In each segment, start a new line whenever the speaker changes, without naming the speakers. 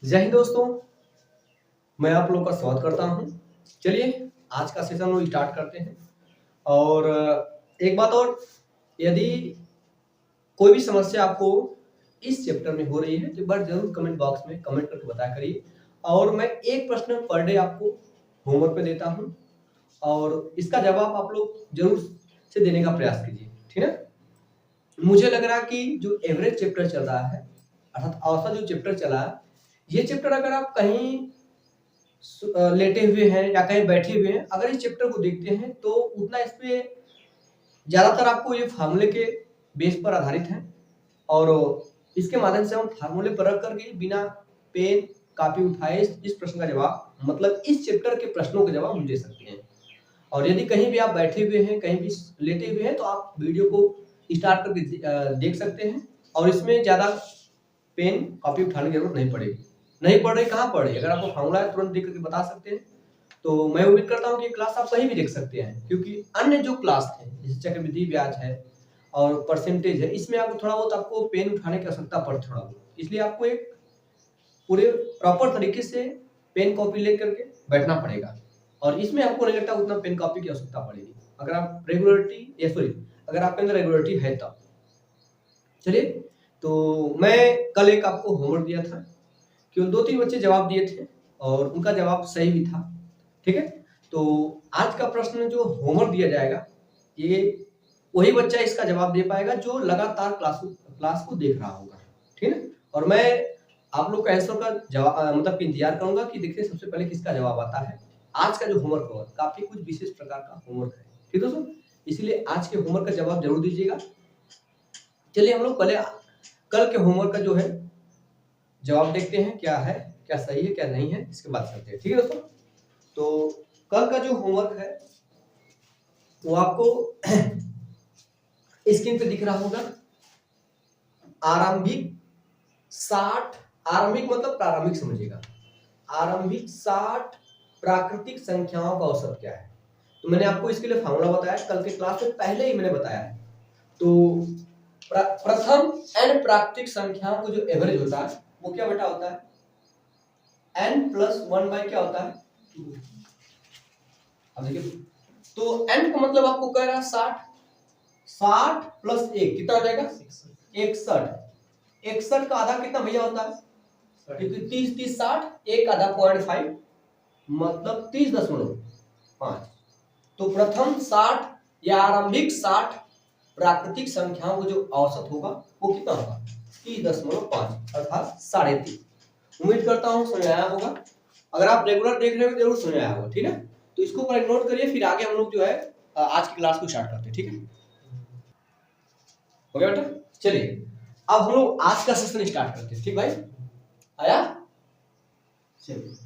जय हिंद दोस्तों, मैं आप लोग का स्वागत करता हूं। चलिए आज का सेशन वो स्टार्ट करते हैं। और एक बात और, यदि कोई भी समस्या आपको इस चैप्टर में हो रही है तो एक बार जरूर कमेंट बॉक्स में कमेंट करके बताया करिए। और मैं एक प्रश्न पर डे आपको होमवर्क पे देता हूं और इसका जवाब आप लोग जरूर से देने का प्रयास कीजिए, ठीक है। मुझे लग रहा है कि जो एवरेज चैप्टर चल रहा है अर्थात औसत जो चैप्टर चला है, ये चैप्टर अगर आप कहीं लेटे हुए हैं या कहीं बैठे हुए हैं, अगर इस चैप्टर को देखते हैं तो उतना इस पे ज्यादातर आपको ये फार्मूले के बेस पर आधारित है और इसके माध्यम से हम फार्मूले पर रख करके बिना पेन कापी उठाए इस प्रश्न का जवाब मतलब इस चैप्टर के प्रश्नों के जवाब हम दे सकते हैं। और यदि कहीं भी आप बैठे हुए हैं, कहीं भी लेटे हुए हैं, तो आप वीडियो को स्टार्ट करके देख सकते हैं और इसमें ज्यादा पेन कॉपी उठाने की जरूरत नहीं पड़ेगी। नहीं पढ़ रही, कहाँ पढ़ रही, अगर आपको फार्मूला है तुरंत देख करके बता सकते हैं। तो मैं उम्मीद करता हूँ कि क्लास आप कहीं भी देख सकते हैं, क्योंकि अन्य जो क्लास है जैसे चक्रवृद्धि ब्याज है और परसेंटेज है, इसमें आपको थोड़ा बहुत आपको पेन उठाने की आवश्यकता पड़ती थोड़ा बहुत, इसलिए आपको एक पूरे प्रॉपर तरीके से पेन कॉपी लेकर के बैठना पड़ेगा। और इसमें आपको नहीं लगता उतना पेन कॉपी की आवश्यकता पड़ेगी अगर आप अगर आपके अंदर रेगुलरिटी है तब। चलिए, तो मैं कल एक आपको होमवर्क दिया था, केवल 2-3 बच्चे जवाब दिए थे और उनका जवाब सही भी था, ठीक है। तो आज का प्रश्न जो होमवर्क दिया जाएगा, ये वही बच्चा इसका जवाब दे पाएगा जो लगातार क्लास को देख रहा होगा, ठीक है। और मैं आप लोग का आंसर का जवाब मतलब इंतजार करूंगा कि देखिए सबसे पहले किसका जवाब आता है। आज का जो होमवर्क होगा काफी कुछ विशेष प्रकार का होमवर्क है, ठीक है दोस्तों, इसलिए आज के होमवर्क का जवाब जरूर दीजिएगा। चलिए हम लोग पहले कल के होमवर्क का जो है जवाब देखते हैं, क्या है, क्या सही है, क्या नहीं है, इसके बाद चलते हैं, ठीक है दोस्तों। तो कल का जो होमवर्क है वो आपको स्क्रीन पे दिख रहा होगा। आरंभिक 60, आरंभिक मतलब प्रारंभिक समझिएगा, आरंभिक 60 प्राकृतिक संख्याओं का औसत क्या है। तो मैंने आपको इसके लिए फार्मूला बताया कल के क्लास में, पहले ही मैंने बताया है। तो प्रथम n प्राकृतिक संख्याओं को जो एवरेज होता है वो क्या बेटा होता है, n+1 बाय क्या होता है 2। अब देखिए, तो n का मतलब आपको कह रहा है 60, 60 + 1 कितना हो जाएगा 61। 61 का आधा कितना भैया होता है, क्योंकि 30 30 60, एक आधा 0.5 मतलब 30.5। तो प्रथम 60 या आरंभिक 60 प्राकृतिक संख्याओं का जो औसत होगा वो कितना होगा 30.5 अर्थात 3.5। उम्मीद करता हूं समझ आया होगा। अगर आप रेगुलर देख रहे हो जरूर समझ आया होगा, ठीक है। तो इसको ऊपर नोट करिए, फिर आगे हम लोग जो है आज की क्लास को स्टार्ट करते हैं, ठीक है। हो गया बेटा, चलिए अब हम लोग आज का सेशन स्टार्ट करते हैं, ठीक भाई, आया। चलिए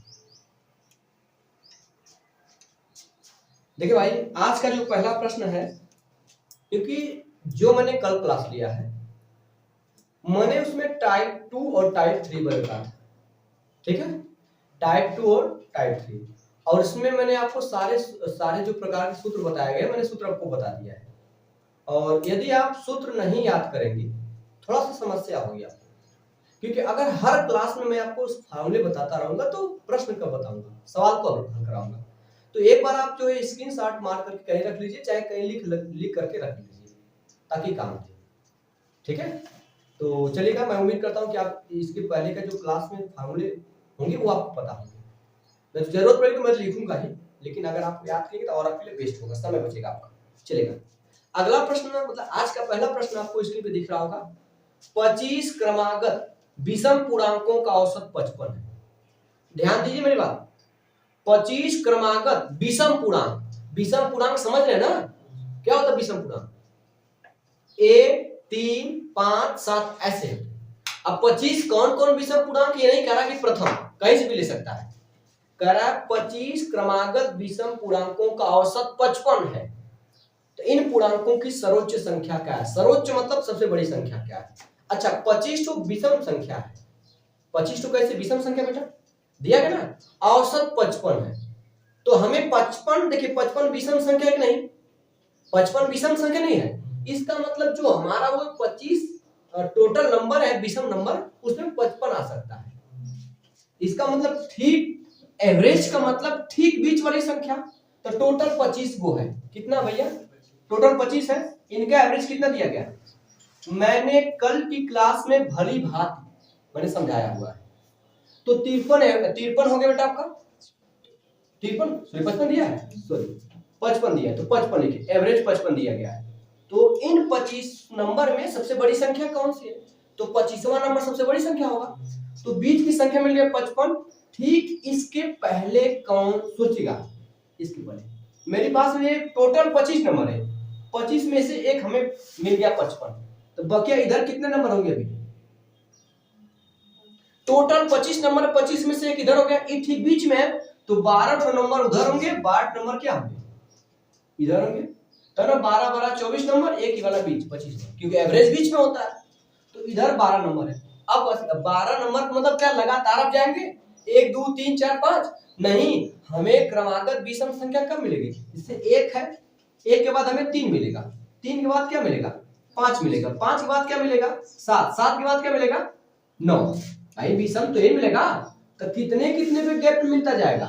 देखिए भाई, आज का जो पहला प्रश्न है, क्योंकि जो मैंने कल क्लास लिया है मैंने उसमें टाइप 2 और टाइप 3 बताया था, ठीक है, टाइप 2 और टाइप 3, और इसमें मैंने आपको सारे जो प्रकार के सूत्र बताए गए मैंने सूत्र आपको बता दिया है। और यदि आप सूत्र नहीं याद करेंगे थोड़ा सा समस्या होगी आपको, क्योंकि अगर हर क्लास में मैं आपको फार्मूले बताता रहूंगा तो प्रश्न कब बताऊंगा, सवाल कब हल कराऊंगा। तो एक बार आप जो है स्क्रीनशॉट मार करके कहीं रख लीजिए, चाहे कहीं लिख करके रख लीजिए ताकि काम दे, ठीक है। तो चलिएगा, मैं उम्मीद करता हूं कि आप इसके पहले का जो क्लास में फार्मूले होंगे वो आपको पता होंगे। मैं जरूरत पड़ेगी तो मैं लिखूंगा ही, लेकिन अगर आप याद करेंगे तो और आपके लिए बेस्ट होगा, समय बचेगा आपका। चलेगा, अगला प्रश्न मतलब आज का पहला प्रश्न आपको स्क्रीन पे दिख रहा होगा। 25 क्रमागत विषम पूर्णांकों का औसत 55 है। ध्यान दीजिए मेरी बात, 25 क्रमागत विषम पूर्णांक, विषम पूर्णांक समझ रहे हैं ना, क्या होता है विषम पूर्णांक, 1 3 5 7 ऐसे। अब 25 कौन कौन विषम पूर्णांक, ये नहीं कह रहा कि प्रथम, कहीं से भी ले सकता है, कह रहा है 25 क्रमागत विषम पूर्णांकों का औसत 55 है। तो इन पूर्णांकों की सर्वोच्च संख्या क्या है, सर्वोच्च मतलब सबसे बड़ी संख्या क्या है। अच्छा, 25 तो विषम संख्या है, 25 तो कैसे विषम संख्या बेटा, दिया गया ना, औसत 55 है। तो हमें 55, देखिए 55 विषम संख्या है कि नहीं, 55 विषम संख्या नहीं है, इसका मतलब जो हमारा वो 25 टोटल नंबर है विषम नंबर, उसमें 55 आ सकता है। इसका मतलब ठीक एवरेज का मतलब ठीक बीच वाली संख्या। तो टोटल 25 गो है। कितना भैया? टोटल 25 है। इनका एवरेज कितना दिया गया? मैंने कल की क्लास में भली भांति मैंने समझाया हुआ है। तो 53 हो गया बेटा आपका। 53 55 दिया है, सॉरी 55 दिया है। तो 55 लिखिए, एवरेज 55 दिया गया है। तो इन 25 नंबर में सबसे बड़ी संख्या कौन सी है? तो 25वां नंबर सबसे बड़ी संख्या होगा। तो बीच की संख्या मिल गया 55। ठीक इसके पहले कौन सोचेगा? इसके पहले मेरे पास में टोटल 25 नंबर है। 25 में से एक हमें मिल गया 55। तो बकिया इधर कितने नंबर होंगे? अभी टोटल 25 नंबर, 25 में से एक इधर हो गया, ये ठीक बीच में है। तो 12 नंबर उधर होंगे, 12 नंबर क्या होंगे? इधर होंगे। तो ना 12 12 24 नंबर, एक ही वाला बीच 25 नंबर, क्योंकि एवरेज बीच में होता है। तो इधर 12 नंबर है। अब 12 नंबर का मतलब क्या? लगातार आप जाएंगे 1 2 3 4 5 नहीं, हमें क्रमागत विषम संख्या कब मिलेगी? इससे एक है, एक के बाद हमें 3 मिलेगा, 3 के बाद क्या मिलेगा? 5 मिलेगा, 5 के बाद क्या मिलेगा? 7, 7 के बाद क्या मिलेगा? 9। भाई विषम तो ये मिलेगा। तो कितने कितने पे गैप मिलता जाएगा?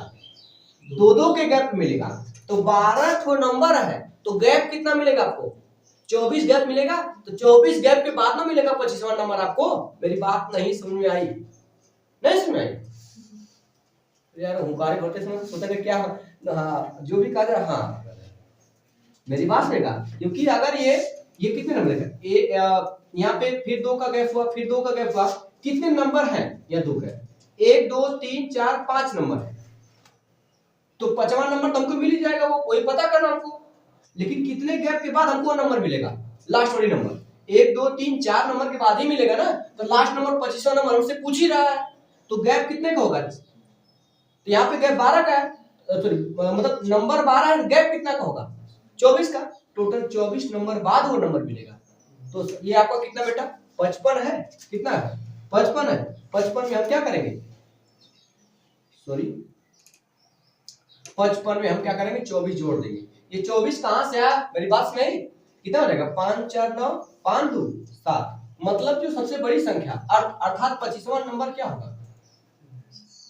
2 2 के गैप मिलेगा। तो 12 ठो नंबर है, तो गैप कितना मिलेगा आपको? 24 गैप मिलेगा। तो 24 गैप के बाद ना मिलेगा 25वां नंबर आपको। मेरी बात नहीं समझ में आई? नहीं समझ में आई? यार हुंकारे भरते समय सोचा कि क्या, हाँ जो भी कहा जाए, हाँ मेरी बात सुनेगा। क्योंकि अगर ये कितने नंबर का यहाँ पे फिर 2 का गैप हुआ, फिर 2 का गैप हुआ, कितने नंबर हैं? या 2 है, 1 2 3 4 5 नंबर है। तो 5वां नंबर तो हमको मिल ही जाएगा, वो वही पता करना हमको। लेकिन कितने गैप के बाद हमको नंबर मिलेगा? लास्ट वाली नंबर 1 2 3 4 नंबर के बाद ही मिलेगा ना। तो लास्ट नंबर 25वां नंबर हमसे पूछ ही रहा है, तो गैप कितने का होगा? तो यहाँ पे गैप 12 का है, सॉरी मतलब नंबर 12 है, गैप कितना का होगा? 24 का। टोटल 24 नंबर बाद वो नंबर मिलेगा। तो ये आपका कितना बेटा? 55 है। कितना है? 55 है। 55 में हम क्या करेंगे? सॉरी 55 में हम क्या करेंगे? 24 जोड़ देंगे। ये 24 कहां से आया? मेरी बात सुनाई? कितना हो जाएगा? 5 4 9 5 2 7। मतलब जो सबसे बड़ी संख्या अर्थात 25वां नंबर क्या होगा?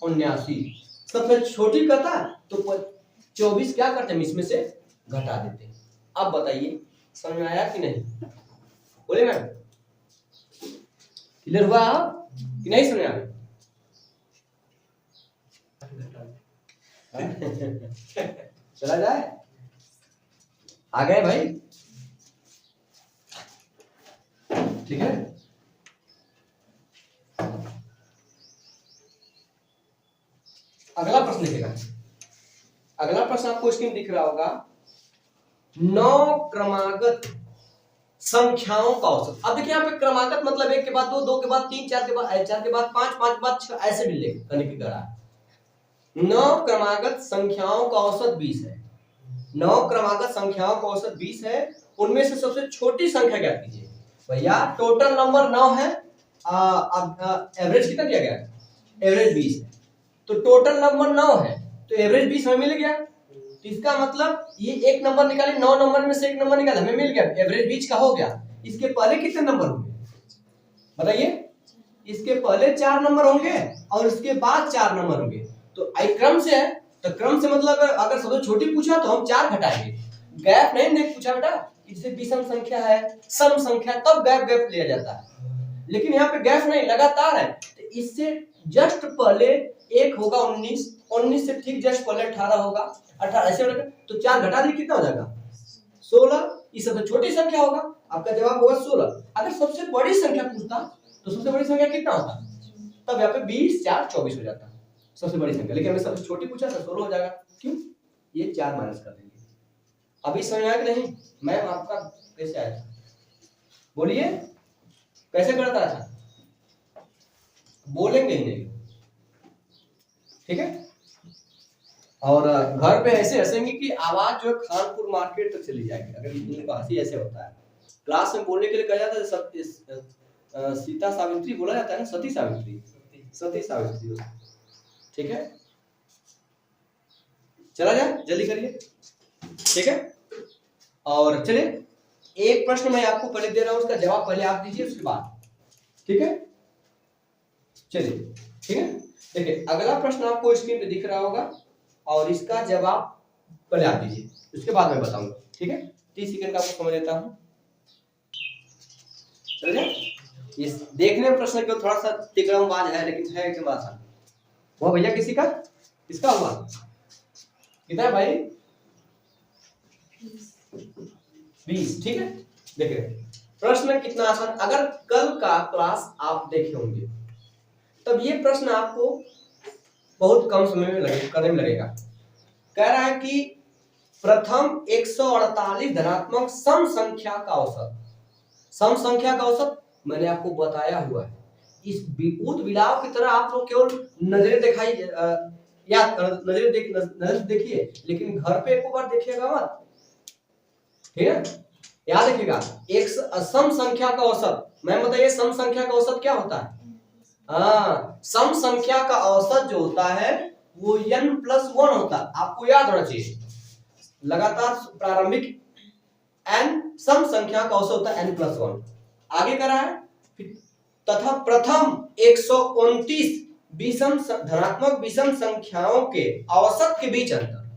79। सबसे छोटी कहता तो 24 क्या करते हैं? इसमें से घटा देते हैं। अब बताइए समझ में आया कि नहीं? बोले मैम, क्लियर हुआ कि नहीं? समझ आया? चला जाए, आ गए भाई? ठीक है। अगला प्रश्न लिखेगा। अगला प्रश्न आपको स्क्रीन दिख रहा होगा। 9 क्रमागत संख्याओं का औसत। अब देखिए यहाँ पे क्रमागत मतलब 1 के बाद 2, 2 के बाद 3, 4 के बाद 4 के बाद 5, 5 के बाद 6, ऐसे मिले करने की गणना। 9 क्रमागत संख्याओं का औसत 20 है। 9 क्रमागत संख्याओं का औसत 20 है। उनमें से सबसे छोटी संख्या ज्ञात कीजिए। भैया टोटल नंबर 9 है, एवरेज कितना दिया गया? एवरेज 20 है। तो टोटल नंबर 9 है, तो एवरेज 20 हमें मिल गया। तो इसका मतलब ये एक नंबर निकाले, 9 नंबर में से एक नंबर निकाले, हमें मिल गया, एवरेज 20 का हो गया। इसके पहले कितने नंबर होंगे बताइए? इसके पहले 4 नंबर होंगे और इसके बाद 4 नंबर होंगे। तो आई क्रम से है, तो क्रम से मतलब अगर सबसे छोटी पूछा तो हम 4 घटाएंगे। गैप नहीं देख पूछा बेटा, इससे विषम संख्या है, सम संख्या, तब गैप गैप लिया जाता है। लेकिन यहाँ पे गैप नहीं, लगातार है। तो इससे जस्ट पहले एक होगा 19, 19 से ठीक जस्ट पहले 18 होगा, 18 ऐसे होगा। तो 4 घटा दी कितना हो जाएगा? 16। ये सबसे छोटी संख्या होगा, आपका जवाब होगा 16। अगर सबसे बड़ी संख्या पूछता तो सबसे बड़ी संख्या कितना होता? तब यहाँ पे 20 4 24 हो जाता सबसे बड़ी संख्या। लेकिन हमें सबसे छोटी पूछा तो 16 हो जाएगा। क्यों? ये 4 माइनस कर देंगे। अभी समझ आया कि नहीं? मैम आपका कैसे आया था? बोलिए कैसे करता था? बोलेंगे ही नहीं, ठीक है? और घर पे ऐसे हंसेंगे कि आवाज जो है कानपुर मार्केट तक चली जाएगी। अगर इनका हंसी ऐसे होता है। क्लास में बोलने के लिए कहा जाता है सीता सावित्री बोला जाता है ना, सती सावित्री, सती सावित्री, ठीक है? चला जाए, जल्दी करिए, ठीक है? और चलिए एक प्रश्न मैं आपको पहले दे रहा हूं, उसका जवाब पहले आप दीजिए, उसके बाद, ठीक है? चलिए ठीक है। देखिए अगला प्रश्न आपको स्क्रीन पे दिख रहा होगा और इसका जवाब पहले आप दीजिए, उसके बाद मैं बताऊंगा। ठीक है, 30 सेकंड का आपको समय देता हूँ। चलिए, इस देखने में प्रश्न को थोड़ा सा तिकड़मबाज है लेकिन है एकदम आसान। वो भैया किसी का किसका हुआ कितना है भाई? 20। ठीक है, देखिए प्रश्न कितना आसान। अगर कल का क्लास आप देखे होंगे तब ये प्रश्न आपको बहुत कम समय में करने में लगेगा। कह रहा है कि प्रथम 148 धनात्मक सम संख्या का औसत। सम संख्या का औसत मैंने आपको बताया हुआ है। इस विभूत विलाप की तरह आप लोग केवल नजरें दिखाई याद नजर देखिए, लेकिन घर पे एक बार देखिएगा मत। ठीक है, याद रखिएगा। एक सम संख्या का औसत, मैं बताइए सम संख्या का औसत क्या होता है? हाँ, सम संख्या का औसत जो होता है वो n+1 होता है। आपको याद होना चाहिए, लगातार प्रारंभिक n सम संख्या का औसत होता है n+1। आगे करा है तथा प्रथम 129 विषम धनात्मक विषम संख्याओं के औसत के बीच अंतर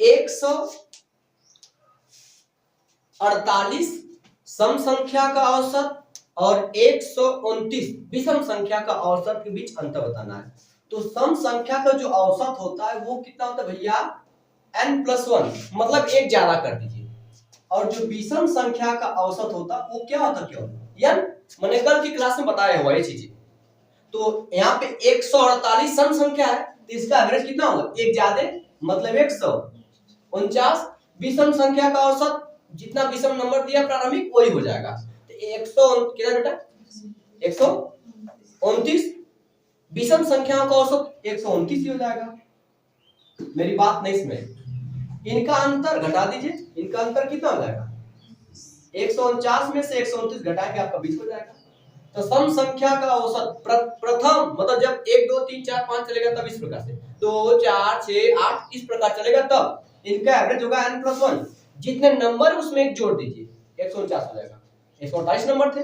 148 सम संख्या का औसत और 129 विषम संख्या का औसत के बीच अंतर बताना है। तो सम संख्या का जो औसत होता है वो कितना होता है भैया? n+1, मतलब एक ज्यादा कर दीजिए। और जो विषम संख्या का औसत होता है वो क्या होता है? क्यों n, मैंने कल की क्लास में बताया हुआ ये चीजें। तो यहाँ पे 148 सम संख्या है तो इसका एवरेज कितना होगा? एक ज्यादा, मतलब 149 विषम संख्या का औसत, जितना विषम नंबर दिया प्रारंभिक वही हो जाएगा। तो 100 कितना बेटा? 129 विषम संख्याओं का औसत 129 ही हो जाएगा। मेरी बात नहीं समझ, इनका अंतर घटा दीजिए। इनका अंतर कितना हो जाएगा? 149 में से 129 घटाएंगे आपका 20 हो जाएगा। तो सम संख्या का औसत प्रथम, मतलब जब 1 2 3 4 5 चलेगा तब इस प्रकार से 2 4 6 8 इस प्रकार चलेगा तब इनका एवरेज होगा n+1। जितने नंबर उसमें एक जोड़ दीजिए 149 हो जाएगा। 128 नंबर थे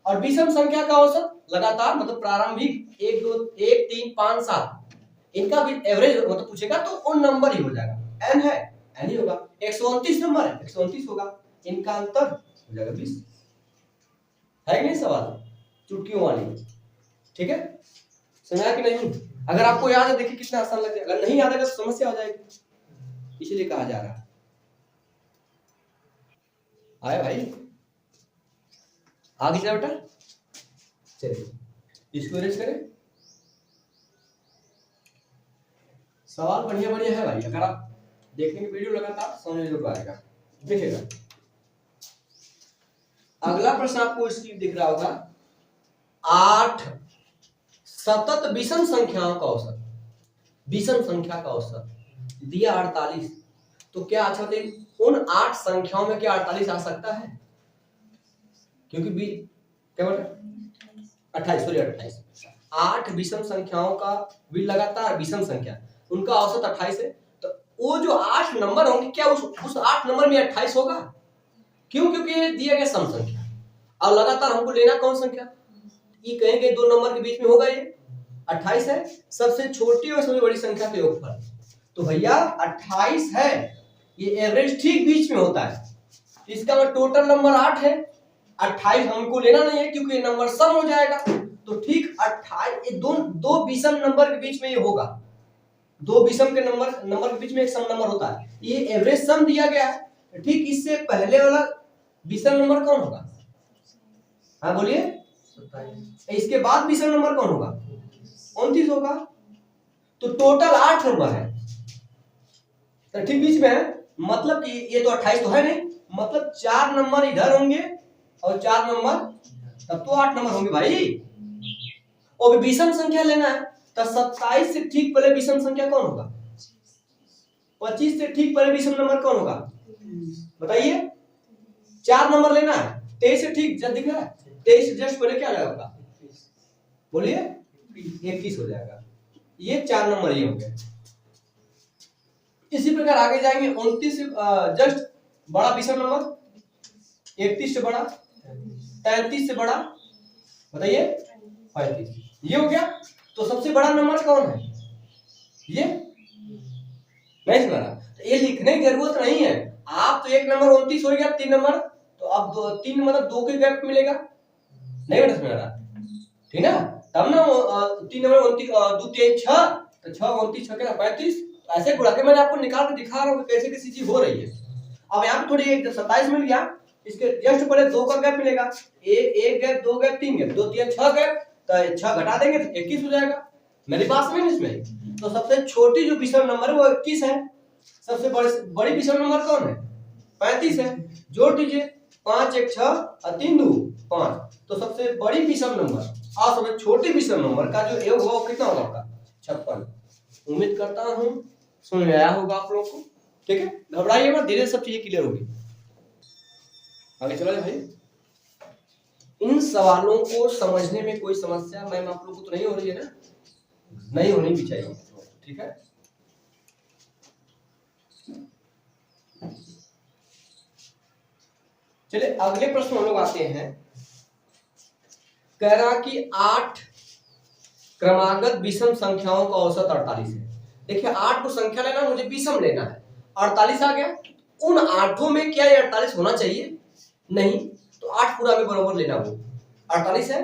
और विषम संख्या का औसत लगातार, मतलब प्रारंभिक 1 2 1 3 5 7 इनका भी एवरेज मतलब पूछेगा तो उन नंबर ही हो जाएगा। n है n ही होगा। 129 नंबर है 129 होगा। इनका अंतर हो जाएगा 20। है कि नहीं सवाल? चुटकियों वाली। ठीक है, समझा कि नहीं? अगर आपको याद है देखिए कितना आसान लगेगा, अगर नहीं याद है तो समस्या हो जाएगी, इसलिए कहा जा रहा है। आए भाई, आगे चला बेटा, चलिए इसको अरेंज करें। सवाल बढ़िया बढ़िया है भाई, अगर आप देखेंगे वीडियो लगातार समझ में जरूर आएगा। देखिएगा अगला प्रश्न आपको स्क्रीन दिख रहा होगा। 8 सतत विषम संख्याओं का औसत, विषम संख्या का औसत दिया 48। तो क्या अच्छा थे उन 8 संख्याओं में क्या 48 आ सकता है? क्योंकि क्या बोला 28, सॉरी 28। 8 विषम संख्याओं का भी लगातार विषम संख्या, उनका औसत 28 है। तो वो जो 8 नंबर होंगे क्या उस 8 नंबर में 28 होगा? क्यों? क्योंकि ये दिया गया सम संख्या और लगातार हमको लेना कौन संख्या? ये कहेंगे 2 नंबर के बीच में होगा, ये 28 है, सबसे छोटी और सबसे बड़ी संख्या का योगफल। तो भैया 28 है, ये एवरेज ठीक बीच में होता है। इसका मतलब टोटल नंबर 8 है, 28 हमको लेना नहीं है क्योंकि ये नंबर सम हो जाएगा। तो ठीक 28 दो विषम नंबर के बीच में ये होगा। दो विषम के नंबर के बीच में एक सम नंबर होता है, ये एवरेज सम दिया गया है। ठीक इससे पहले वाला विषम नंबर कौन होगा? हाँ बोलिए। इसके बाद विषम नंबर कौन होगा? 29 होगा। तो टोटल 8 नंबर है, तो ठीक बीच में है। मतलब कि ये तो 28 तो है नहीं, मतलब 4 नंबर इधर होंगे और 4 नंबर, तब तो 8 नंबर होंगे भाई। और विषम संख्या लेना है तो 27 से ठीक पहले विषम संख्या कौन होगा? 25 से ठीक पहले विषम नंबर कौन होगा? बताइए। 4 नंबर लेना है, 23 से ठीक जब दिख रहा है 23 से जस्ट पहले क्या जाएगा? बोलिए 21 हो जाएगा। ये 4 नंबर ये हो गए। इसी प्रकार आगे जाएंगे 29 से जस्ट बड़ा विषम नंबर, 31 से बड़ा, 33 से बड़ा, बताइए 35, ये हो गया। तो सबसे बड़ा नंबर कौन है? ये नहीं सुना रहा, तो ये लिखने की जरूरत नहीं है। आप तो 1 नंबर 29 हो गया, 3 नंबर, तो अब 3 मतलब 2 के गैप मिलेगा, नहीं बेटा समझ रहा, ठीक ना? तब ना 3 नंबर 29 2 3 6, तो 6 29 6 के 35, ऐसे गुणा के मैंने आपको निकाल के दिखा रहा हूँ कैसे कैसी चीज हो रही है। अब यहाँ पे थोड़ी 27 मिल गया, इसके जस्ट पहले 2 का गैप मिलेगा, एक गैप 2 गैप 3 गैप 2 3 6 गैप, तो 6 घटा देंगे तो 21 हो जाएगा। मेरी बात समझ इसमें? तो सबसे छोटी जो विषम नंबर है वो 21 है, सबसे बड़ी विषम नंबर कौन है? 35 है। जोड़ दीजिए, 5 1 6 और 3 2 5, तो सबसे बड़ी विषम नंबर और सबसे छोटी विषम नंबर का जो योग होगा वो कितना होगा आपका? 56। उम्मीद करता हूँ समझ में आया होगा आप लोगों को, ठीक है? घबराइए मत, धीरे सब चीजें क्लियर होगी। आगे चलो भाई, इन सवालों को समझने में कोई समस्या मैम आप लोगों को तो नहीं हो रही है ना? नहीं होनी भी चाहिए, ठीक है? चलिए अगले प्रश्न हम लोग आते हैं। कह रहा कि 8 क्रमागत विषम संख्याओं का औसत 48 है। देखिए 8 को संख्या लेना, मुझे विषम लेना है, 48 आ गया, उन 8 में क्या ये 48 होना चाहिए? नहीं, तो 8 पूरा में बराबर लेना, वो 48 है।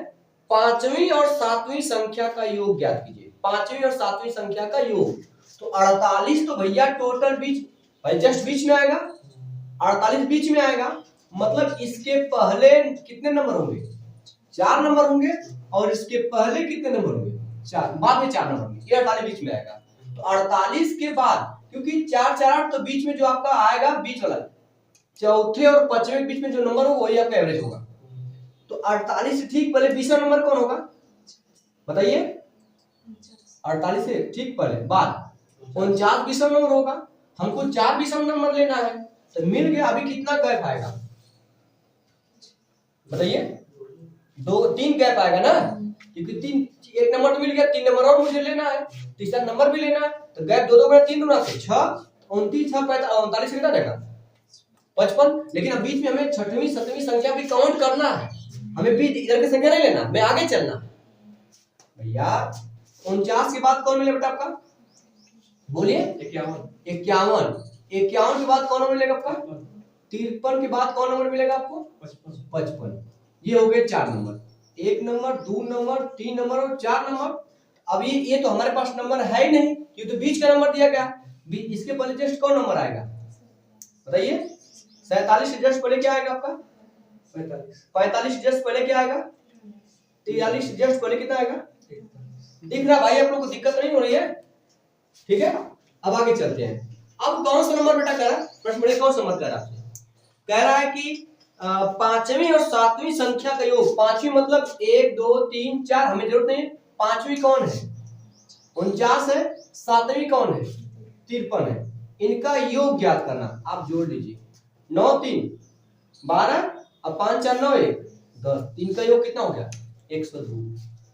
5वीं और 7वीं संख्या का योग ज्ञात कीजिए, 5वीं और 7वीं संख्या का योग, तो 48 तो भैया टोटल बीच, भाई जस्ट बीच में आएगा, 48 बीच में आएगा, मतलब इसके पहले कितने नंबर होंगे? 4 नंबर होंगे, और इसके पहले कितने नंबर होंगे? 4, बाद में 4 नंबर होंगे, ये 48 बीच में आएगा। तो 48 के बाद, क्योंकि 4 4 8, तो बीच में जो आपका आएगा बीच वाला, चौथे और 5वें के बीच में जो नंबर होगा वही आपका एवरेज होगा। तो 48 से ठीक पहले विषम नंबर कौन होगा बताइए? 48 से ठीक पहले बाद 49 विषम नंबर होगा। हमको 4 विषम नंबर लेना है, तो मिल गया, अभी कितना गैप आएगा बताइए? 2 3 गैप आएगा ना, क्योंकि 3 एक नंबर तो मिल गया, 3 नंबर और मुझे लेना है, तीसरा नंबर भी लेना है, तो गैप 2 2 गुना 3 गुना से 6 29 6 39 कितना देगा? 55। लेकिन अब बीच में हमें 6वीं 7वीं संख्या भी काउंट करना है, हमें बीच इधर की संख्या नहीं लेना, मैं आगे चलना भैया। 49 के बाद कौन मिलेगा बेटा आपका? बोलिए 51 के बाद कौन नंबर मिलेगा आपका? 53 के बाद कौन नंबर मिलेगा आपको? 55। ये हो गए 4 नंबर, 1 नंबर 2 नंबर 3 नंबर और 4 नंबर। अब ये तो हमारे पास नंबर है ही नहीं, ये तो बीच का नंबर दिया गया, इसके पहले जस्ट कौन नंबर आएगा बताइए? 47 से जस्ट पहले क्या आएगा आपका? 45 से जस्ट पहले क्या आएगा? 43 से जस्ट पहले कितना आएगा? दिख रहा भाई आप लोग को? दिक्कत नहीं हो रही है, ठीक है? अब आगे चलते हैं। अब कौन सा नंबर बेटा कह रहा है प्रश्न? बड़े कौन सा नंबर कह रहा है? कह रहा है कि 5वीं और 7वीं संख्या का योग, 5वीं मतलब 1 2 3 4, हमें जरूरत नहीं है, 5वीं कौन है? 49 है, 7वीं कौन है? 53 है, इनका योग ज्ञात करना। आप जोड़ लीजिए, 9 3 12 और 5 4 9 1 10, इनका योग कितना हो गया? 102।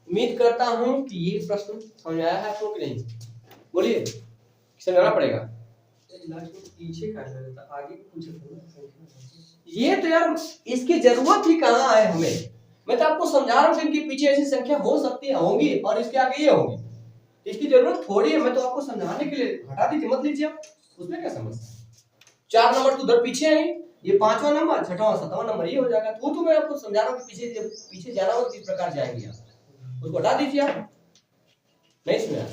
उम्मीद करता हूं कि ये प्रश्न समझ आया है आपको कि नहीं? बोलिए, समझाना पड़ेगा।
पीछे का आगे पूछे,
ये तो यार इसकी जरूरत ही कहाँ है हमें? मैं तो आपको समझा रहा हूँ कि इनके पीछे ऐसी संख्या हो सकती है, होंगी, और इसके आगे ये होंगी, इसकी जरूरत थोड़ी है। मैं तो आपको समझाने के लिए, हटा दीजिए, मत लीजिए आप, उसमें क्या समस्या? 4 नंबर तो उधर पीछे है, ये 5वां नंबर 6वां 7वां नंबर ये हो जाएगा। तो मैं आपको समझा रहा हूँ कि पीछे जाना हो किस प्रकार जाएंगे आप, उसको हटा दीजिए आप। नहीं सुना?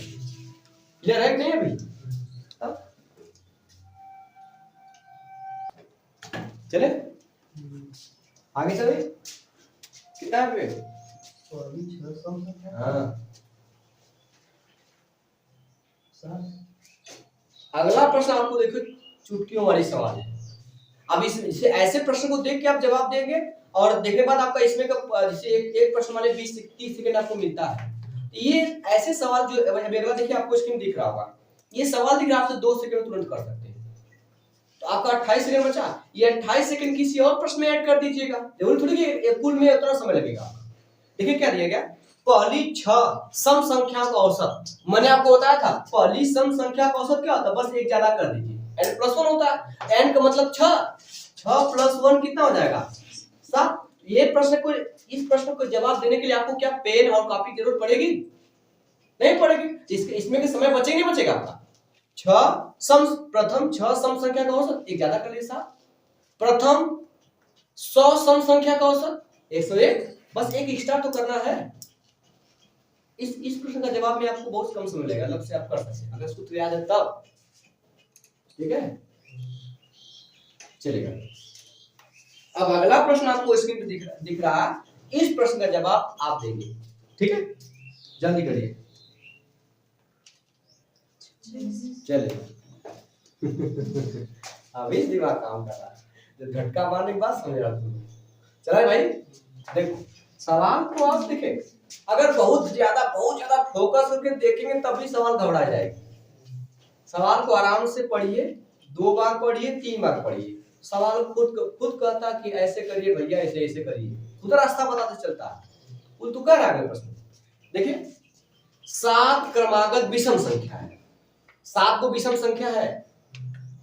क्लियर है कि नहीं अभी? चले आगे चले, कितना है पे? हाँ, अगला प्रश्न आपको देखो, चुटकियों वाली सवाल है। अब इसे ऐसे प्रश्न को देख के आप जवाब देंगे, और देखने के बाद आपका इसमें का जैसे एक प्रश्न वाले 20 30 सेकंड आपको मिलता है। ये ऐसे सवाल जो अगला देखिए, आपको स्क्रीन दिख रहा होगा, ये सवाल दिख रहा है, आपसे 2 सेकंड तुरंत कर सकते हैं। तो आपका 28 सेकंड बचा, ये 28 सेकंड किसी और प्रश्न में ऐड कर दीजिएगा, जरूरी थोड़ी कि कुल में उतना समय लगेगा। देखिए क्या दिया गया, पहली 6 सम संख्या का औसत। मैंने आपको बताया था पहली सम संख्या का औसत क्या होता है? बस एक ज्यादा कर दीजिए, n+1 होता है, n का मतलब 6 प्लस 1 कितना हो जाएगा? 7। ये प्रश्न को, इस प्रश्न को जवाब देने के लिए आपको क्या पेन और कॉपी की जरूरत पड़ेगी? नहीं पड़ेगी। इसमें के समय बचेगा नहीं बचेगा आपका। प्रथम 6 सम संख्या का औसत, एक ज्यादा कर लिए 7। प्रथम 100 सम संख्या का औसत 101। बस एक एक्स्ट्रा तो करना है। इस प्रश्न का जवाब में आपको बहुत कम समय लगेगा, अलग से आप कर सकते हैं अगर सूत्र याद है तब। ठीक है, चलेगा। अब अगला प्रश्न आपको स्क्रीन पे दिख रहा है, इस प्रश्न का जवाब आप देंगे। ठीक है, जल्दी करिए। चलिए अभी दिमाग काम कर रहा है, जो झटका मारने के बाद समझ रहा तुम। चला भाई, देखो सवाल को आप देखें, अगर बहुत ज्यादा फोकस करके देखेंगे तभी सवाल घबरा जाएगा। सवाल को आराम से पढ़िए, 2 बार पढ़िए, 3 बार पढ़िए। सवाल खुद कहता कि ऐसे करिए भैया, ऐसे ऐसे करिए, खुद रास्ता बताते चलता है। वो तो कह रहा है प्रश्न। देखिए 7 क्रमागत विषम संख्या है, 7 को विषम संख्या है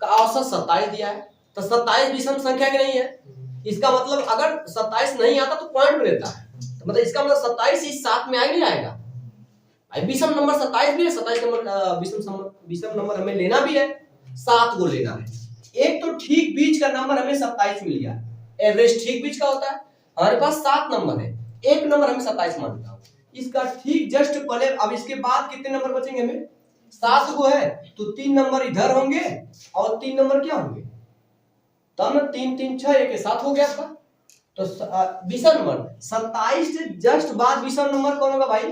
का औसत 27 दिया है, तो 27 विषम संख्या की नहीं है। इसका मतलब अगर 27 नहीं आता तो पॉइंट में रहता है, तो मतलब इसका मतलब 27 इस 7 में आएगा नहीं आएगा। विषम नंबर 27 भी है, 27 नंबर विषम नंबर हमें लेना भी है, 7 को लेना है। एक तो ठीक बीच का नंबर हमें 27 मिल गया, एवरेज ठीक बीच का होता है। हमारे पास 7 नंबर है, एक नंबर हमें 27 मानता हूं, इसका ठीक जस्ट पहले। अब इसके बाद कितने नंबर बचेंगे हमें? 7 को है तो 3 नंबर इधर होंगे और 3 नंबर क्या होंगे, तब ना 3 3 6 1 7 हो गया आपका। तो विषम नंबर 27 से जस्ट बाद विषम नंबर कौन होगा भाई?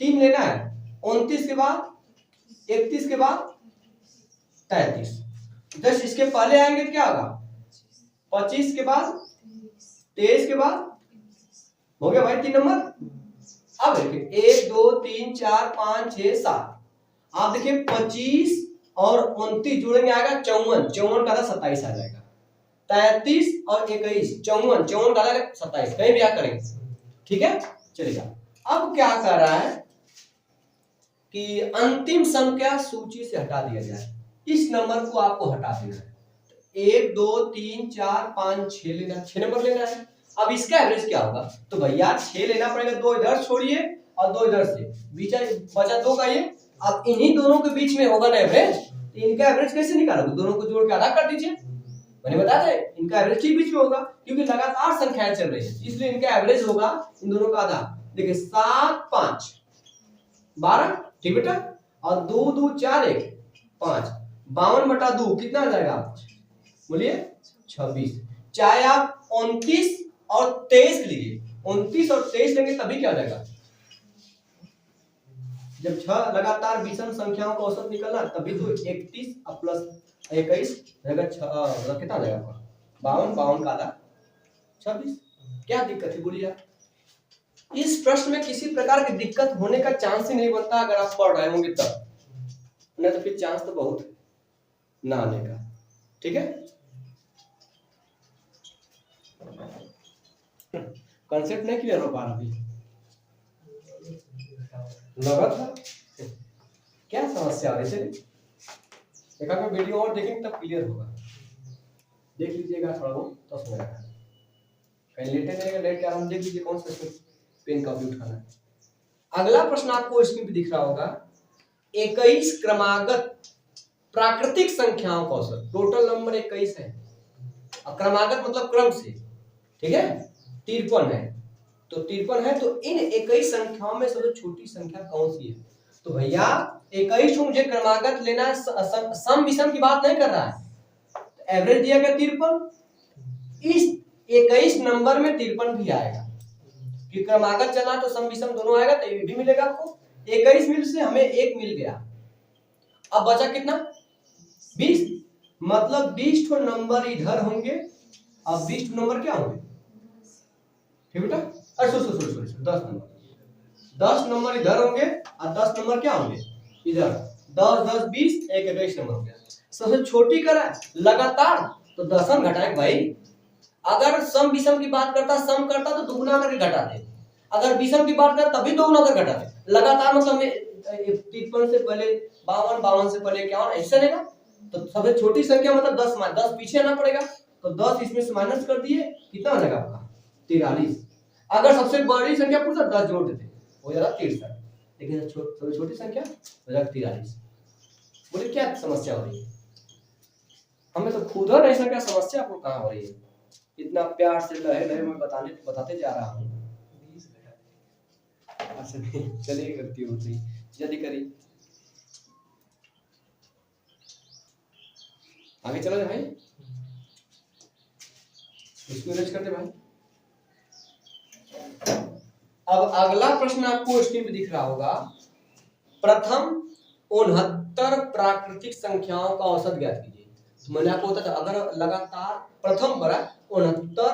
3 लेना है, 29 के बाद 31 के बाद 33, जस्ट इसके पहले आएंगे क्या होगा? 25 के बाद 23 के बाद हो गया भाई 3 नंबर। अब देखिए 1 2 3 4 5 6 7, आप देखिए 25 और 29 जुड़ेंगे आएगा 54, 54 का 27 आ जाएगा। 33 और 21 54, 54 का 27, कहीं भी आ करेंगे। ठीक है, चलेगा। अब क्या कर रहा है कि अंतिम संख्या सूची से हटा दिया जाए, इस नंबर को आपको हटा देना है। 1 2 3 4 5 6 लेना, 6 नंबर लेना है। अब इसका एवरेज क्या होगा? तो भैया 6 लेना पड़ेगा, 2 इधर छोड़िए और 2 इधर से, बीच बचा 2 का ये। अब इन्हीं दोनों के बीच में होगा ना एवरेज, तो इनका एवरेज कैसे निकालोगे? दोनों को जोड़ के आधा कर दीजिए। मैंने बताया था इनका एवरेज ठीक बीच में होगा, क्योंकि लगातार संख्याएं चल रही है, इसलिए इनका एवरेज होगा इन दोनों का आधा। देखिए 7 5 12, ठीक बेटा, और 2 2 4 1 5, 52/2 कितना आ जाएगा? बोलिए 26। चाहे आप 29 और 23 लीजिए, 29 और 23 लेंगे तभी क्या आ जाएगा? जब 6 लगातार विषम संख्याओं का औसत निकलना तभी तो 31 प्लस 21 रहेगा, कितना आ जाएगा? 52, 52 का आधा 26। क्या दिक्कत है बोलिए? इस प्रश्न में किसी प्रकार की दिक्कत होने का चांस ही नहीं बनता अगर आप पढ़ रहे होंगे तब, नहीं तो फिर चांस तो बहुत है ना आने का। ठीक है, कंसेप्ट नहीं क्लियर हो पा रहा अभी? लगा था क्या समस्या आ रही थी? एक आध वीडियो और देखेंगे तब क्लियर होगा। देख लीजिएगा थोड़ा बहुत तो समझ आएगा। कहीं लेटे नहीं, लेट के आराम देख लीजिए कौन सा पेन कॉपी उठाना है। अगला प्रश्न आपको स्क्रीन पे दिख रहा होगा, 21 क्रमागत प्राकृतिक संख्याओं का औसत। टोटल नंबर 21 है, और क्रमागत मतलब क्रम से, ठीक है, 53 है। तो 53 है, तो इन 21 संख्याओं में सबसे छोटी संख्या कौन सी है? तो भैया 21 को मुझे क्रमागत लेना है, सम विषम की बात नहीं कर रहा है। तो एवरेज दिया गया 53, इस 21 नंबर में 53 भी आएगा, कि क्रमागत चला तो सम विषम दोनों आएगा, तो ये भी मिलेगा आपको। 21 मिल से हमें 1 मिल गया, अब बचा कितना? 20, मतलब 20 ठो नंबर इधर होंगे और 20 ठो नंबर क्या होंगे? ठीक बेटा, अरे सॉरी 10 नंबर, 10 नंबर इधर होंगे और 10 नंबर क्या होंगे? इधर। 10 10 20 एक 21 नंबर हो गया। सबसे छोटी करा लगातार तो दशम घटाएं भाई। अगर सम विषम की बात करता, सम करता तो दुगुना करके घटाते, अगर विषम की बात करता तभी दुगुना करके घटाते। लगातार मतलब 53 से पहले 52, 52 से पहले 51, ऐसे रहेगा। तो सबसे छोटी संख्या मतलब 10 पीछे आना पड़ेगा, तो 10 इसमें से माइनस कर दिए, कितना हो जाएगा आपका? 43। अगर सबसे बड़ी संख्या पूछता 10 जोड़ देते, हो जाएगा 63। लेकिन सबसे छोटी संख्या हो जाएगा 43। बोले क्या समस्या हो रही है? हमें तो खुद नहीं सका समस्या आपको कहाँ हो रही है। इतना प्यार से लहे लहे मैं बताते जा रहा हूँ। अच्छा नहीं, चलिए गलती हो गई, जल्दी करिए, आगे चलो भाई, इसको इरेज करते भाई। अब अगला प्रश्न आपको स्क्रीन पे दिख रहा होगा, प्रथम 69 प्राकृतिक संख्याओं का औसत ज्ञात कीजिए। तो मैंने आपको बताया था, अगर लगातार प्रथम पर 69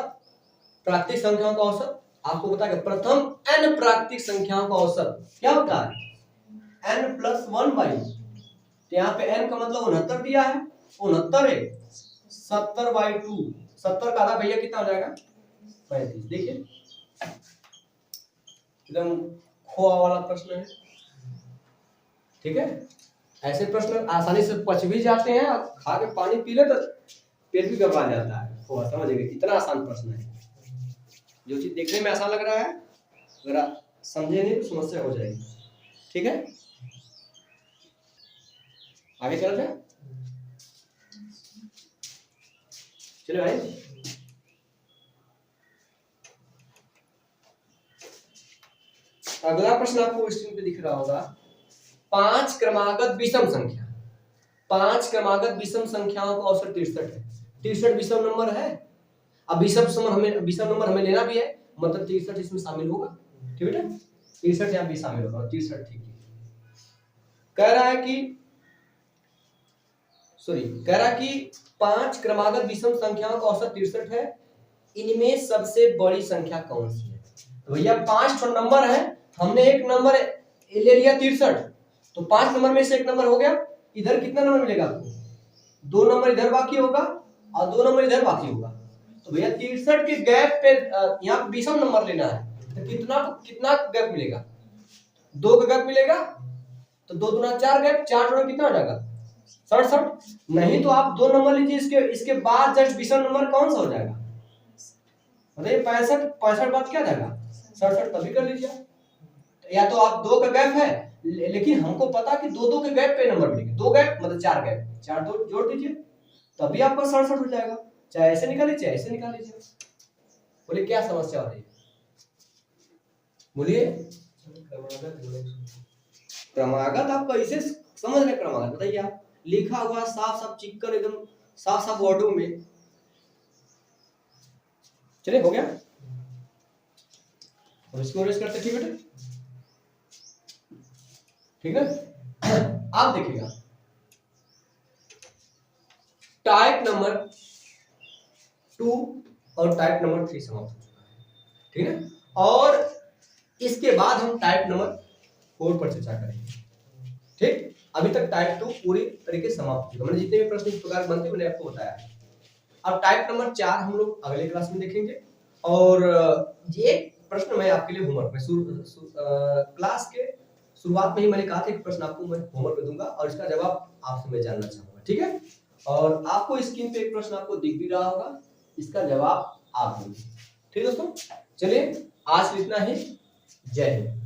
प्राकृतिक संख्याओं का औसत, आपको बताया प्रथम n प्राकृतिक संख्याओं का औसत क्या होता है, n+1/। तो यहाँ पे n का मतलब 69 दिया है, 69 है 70/2, 70 का आधा भैया कितना हो जाएगा 35। देखिए एकदम खोआ वाला प्रश्न है, ठीक है। ऐसे प्रश्न आसानी से पच भी जाते हैं, खा के पानी पी ले तो पेट भी घबरा जाता है, खोआ, समझिए इतना आसान प्रश्न है। जो चीज देखने में आसान लग रहा है अगर आप समझे नहीं तो समस्या हो जाएगी, ठीक है। आगे चल जाए, चलो भाई। अगला प्रश्न आपको स्क्रीन पे दिख रहा होगा, 5 क्रमागत विषम संख्या, 5 क्रमागत विषम संख्याओं का औसत 63 है। 63 विषम नंबर है। अब विषम नंबर हमें लेना भी है, मतलब 63 इसमें शामिल होगा, ठीक है। 63 यहाँ भी शामिल होगा, 63 ठीक है। कह रहा है कि 5 क्रमागत विषम संख्याओं का औसत 63 है, इनमें सबसे बड़ी संख्या कौन सी है। तो भैया 5 नंबर है, हमने एक नंबर ले लिया 63, तो 5 नंबर में से एक नंबर हो गया, इधर कितना नंबर मिलेगा आपको, 2 नंबर इधर बाकी होगा और 2 नंबर इधर बाकी होगा। तो भैया 63 के गैप पे यहाँ पे विषम नंबर लेना है, तो कितना गैप मिलेगा, 2 का गैप मिलेगा, तो 2 दूना 4 गैप, 4 जोड़ा कितना हो जाएगा 67। नहीं तो आप 2 नंबर लीजिए, इसके बाद जस्ट विषम नंबर कौन सा हो जाएगा, मतलब 65 बाद क्या जाएगा 67, तभी कर लीजिए। या तो आप 2 का गैप है, लेकिन हमको पता कि 2 के गैप पे नंबर मिलेंगे, 2 गैप मतलब 4 गैप, 4 2 जोड़ दीजिए तभी आपका 67 हो जाएगा। चाहे ऐसे निकालिए चाहे ऐसे निकाल लीजिए। बोले क्या समस्या हो रही है, बोलिए। क्रमागत आप कैसे समझ रहे, क्रमागत बताइए आप, लिखा हुआ साफ साफ चिक्कन एकदम साफ साफ वर्डों में। चलिए हो गया, अब इसको रेस करते, ठीक बेटा, ठीक है। आप देखिएगा टाइप नंबर 2 और टाइप नंबर 3 समाप्त हो चुका है, ठीक है। और इसके बाद हम टाइप नंबर 4 पर चर्चा करेंगे, ठीक। अभी तक टाइप 2 पूरी तरीके से समाप्त हो चुका, मैंने जितने भी प्रश्न इस प्रकार बनते मैंने आपको बताया है। अब टाइप नंबर 4 हम लोग अगले क्लास में देखेंगे। और ये प्रश्न मैं आपके लिए होमवर्क में क्लास के शुरुआत में ही मैंने कहा था कि प्रश्न आपको मैं होमवर्क में दूंगा और इसका जवाब आपसे मैं जानना चाहूंगा, ठीक है। और आपको स्क्रीन पे एक प्रश्न आपको दिख भी रहा होगा, इसका जवाब आप देंगे, ठीक है दोस्तों। चलिए आज इतना ही, जय हिंद।